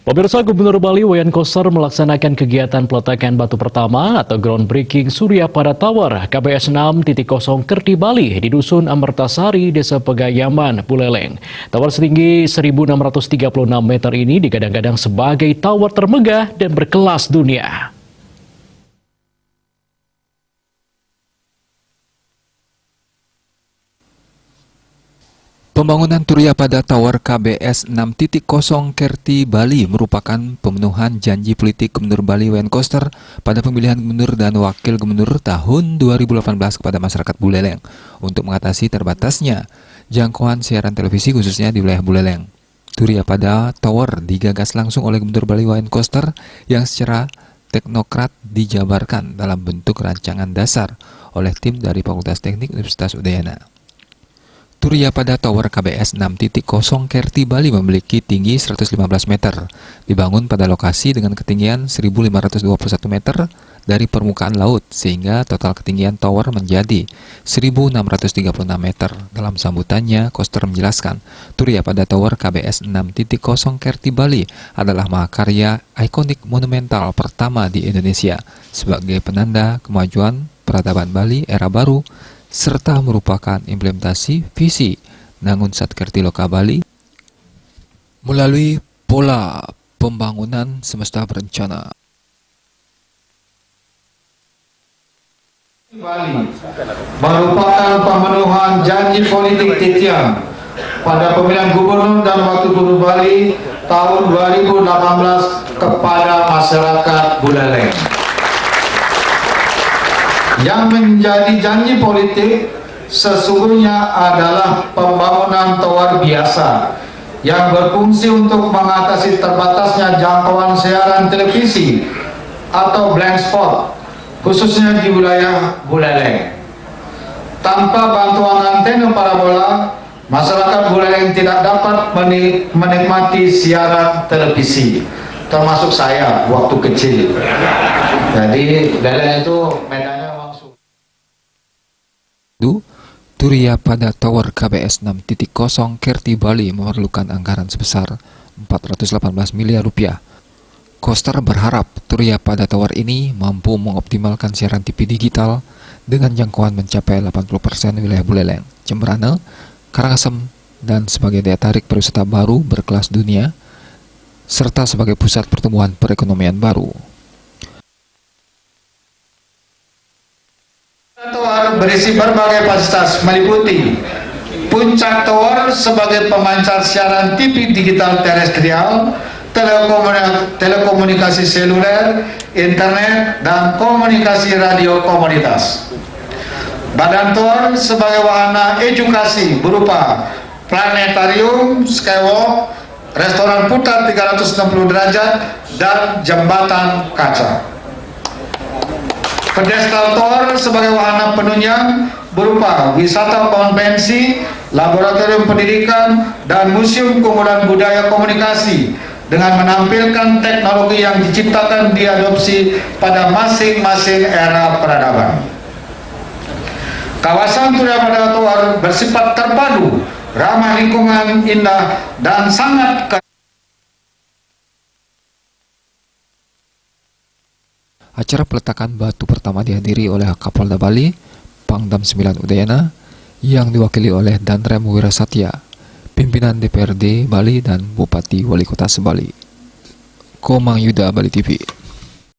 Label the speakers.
Speaker 1: Pemirsa, Gubernur Bali Wayan Koster melaksanakan kegiatan peletakan batu pertama atau groundbreaking Surya Pada Tower KBS 6.0 Kerti Bali di Dusun Amertasari, Desa Pegayaman, Buleleng. Tower setinggi 1.636 meter ini digadang-gadang sebagai tower termegah dan berkelas dunia.
Speaker 2: Pembangunan Surya Pada Tower KBS 6.0 Kerti Bali merupakan pemenuhan janji politik Gubernur Bali Wayan Koster pada pemilihan Gubernur dan Wakil Gubernur tahun 2018 kepada masyarakat Buleleng untuk mengatasi terbatasnya jangkauan siaran televisi khususnya di wilayah Buleleng. Surya Pada Tower digagas langsung oleh Gubernur Bali Wayan Koster yang secara teknokrat dijabarkan dalam bentuk rancangan dasar oleh tim dari Fakultas Teknik Universitas Udayana. Surya Pada Tower KBS 6.0 Kerti Bali memiliki tinggi 115 meter, dibangun pada lokasi dengan ketinggian 1.521 meter dari permukaan laut, sehingga total ketinggian tower menjadi 1.636 meter. Dalam sambutannya, Koster menjelaskan, Surya Pada Tower KBS 6.0 Kerti Bali adalah mahakarya ikonik monumental pertama di Indonesia, sebagai penanda kemajuan peradaban Bali era baru, serta merupakan implementasi visi Nangun Satkerti Loka Bali melalui pola pembangunan semesta berencana.
Speaker 3: Bali merupakan pemenuhan janji politik Titian pada pemilihan Gubernur dan Wakil Gubernur Bali tahun 2018 kepada masyarakat Buleleng. Yang menjadi janji politik sesungguhnya adalah pembangunan tower biasa yang berfungsi untuk mengatasi terbatasnya jangkauan siaran televisi atau blank spot khususnya di wilayah Buleleng. Tanpa bantuan antena parabola, masyarakat Buleleng tidak dapat menikmati siaran televisi, termasuk saya waktu kecil. Jadi Buleleng itu medannya
Speaker 2: Surya Pada Tower KBS 6.0 Kerti Bali memerlukan anggaran sebesar 418 miliar rupiah. Koster berharap Surya Pada Tower ini mampu mengoptimalkan siaran TV digital dengan jangkauan mencapai 80% wilayah Buleleng, Jemberana, Karangasem, dan sebagai daya tarik pariwisata baru berkelas dunia, serta sebagai pusat pertumbuhan perekonomian baru.
Speaker 3: Tower berisi berbagai fasilitas meliputi puncak tower sebagai pemancar siaran TV digital terestrial, telekomunikasi seluler, internet, dan komunikasi radio komunitas. Badan tower sebagai wahana edukasi berupa planetarium, skywalk, restoran putar 360 derajat, dan jembatan kaca. Pedestal tower sebagai wahana penunjang berupa wisata konvensi, laboratorium pendidikan, dan museum kumpulan budaya komunikasi dengan menampilkan teknologi yang diciptakan diadopsi pada masing-masing era peradaban. Kawasan Surya Pada Tower bersifat terpadu, ramah lingkungan, indah, dan sangat
Speaker 2: Acara peletakan batu pertama dihadiri oleh Kapolda Bali, Pangdam 9 Udayana, yang diwakili oleh Danrem Wirasatya, pimpinan DPRD Bali dan Bupati Wali Kota Sebali. Komang Yuda, Bali TV.